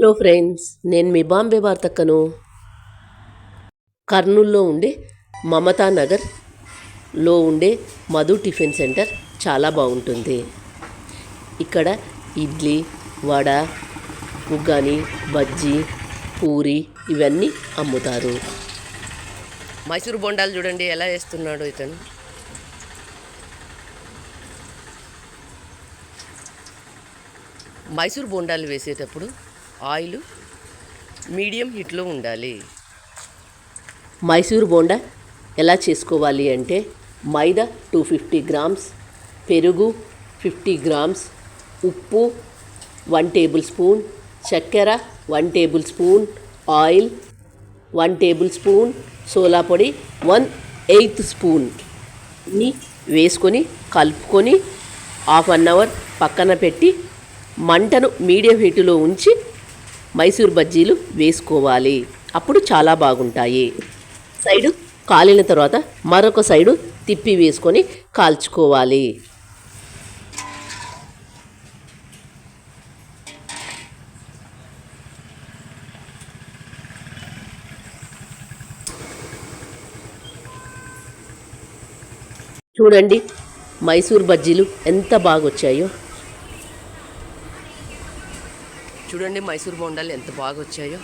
Hello friends, నేను మీ బాంబే వార్తక్కను. కర్నూల్లో ఉండే మమతా నగర్లో ఉండే మధు టిఫిన్ సెంటర్ చాలా బాగుంటుంది. ఇక్కడ ఇడ్లీ, వడ, ఉగ్గాని, బజ్జీ, పూరి ఇవన్నీ అమ్ముతారు. మైసూర్ బొండాలు చూడండి ఎలా వేస్తున్నాడు ఇతను. మైసూర్ బొండాలు వేసేటప్పుడు ఆయిల్ మీడియం హీట్లో ఉండాలి. మైసూర్ బోండా ఎలా చేసుకోవాలి అంటే మైదా 250 గ్రామ్స్, పెరుగు 50 గ్రామ్స్, ఉప్పు 1 టేబుల్ స్పూన్, చక్కెర 1 tablespoon, oil 1 tablespoon, సోలా పొడి 1/8 స్పూన్ వేసుకొని కలుపుకొని హాఫ్ అన్ అవర్ పక్కన పెట్టి మంటను మీడియం హీటులో ఉంచి మైసూర్ బజ్జీలు వేసుకోవాలి. అప్పుడు చాలా బాగుంటాయి. సైడు కాలిన తర్వాత మరొక సైడు తిప్పి వేసుకొని కాల్చుకోవాలి. చూడండి మైసూర్ బజ్జీలు ఎంత బాగా వచ్చాయో. చూడండి మైసూర్ బొండాలు ఎంత బాగా వచ్చాయో.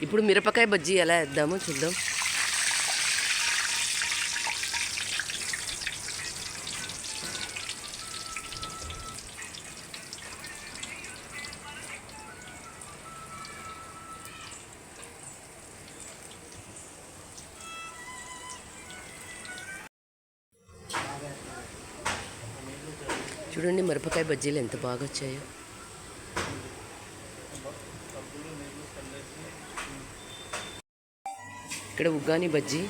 ఇప్పుడు మిరపకాయ బజ్జీ ఎలా వేద్దామో చూద్దాం. చూడండి మిరపకాయ బజ్జీలు ఎంత బాగా వచ్చాయో. ఇక్కడ ఉగ్గాని బజ్జీ,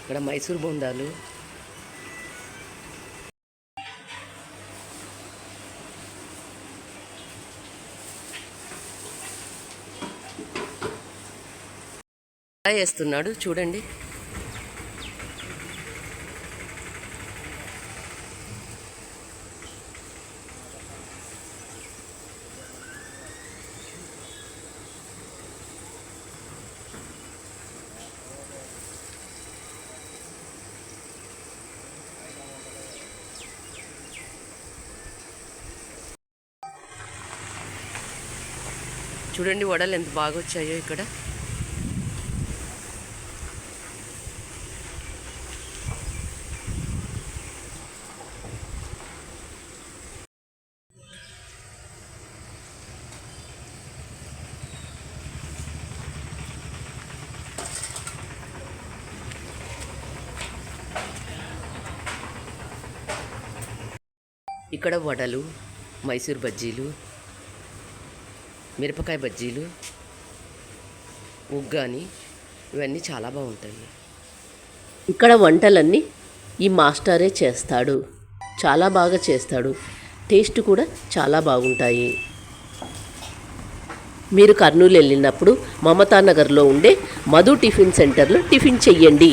ఇక్కడ మైసూర్ బొండాలు, వేస్తున్నాడు చూడండి. చూడండి వడలు ఎంత బాగా వచ్చాయో ఇక్కడ. ఇక్కడ వడలు, మైసూర్ బజ్జీలు, మిరపకాయ బజ్జీలు, ఉగ్గాని ఇవన్నీ చాలా బాగుంటాయి. ఇక్కడ వంటలన్నీ ఈ మాస్టరే చేస్తాడు. చాలా బాగా చేస్తాడు. టేస్ట్ కూడా చాలా బాగుంటాయి. మీరు కర్నూలు వెళ్ళినప్పుడు మమతా నగర్లో ఉండే మధు టిఫిన్ సెంటర్లో టిఫిన్ చెయ్యండి.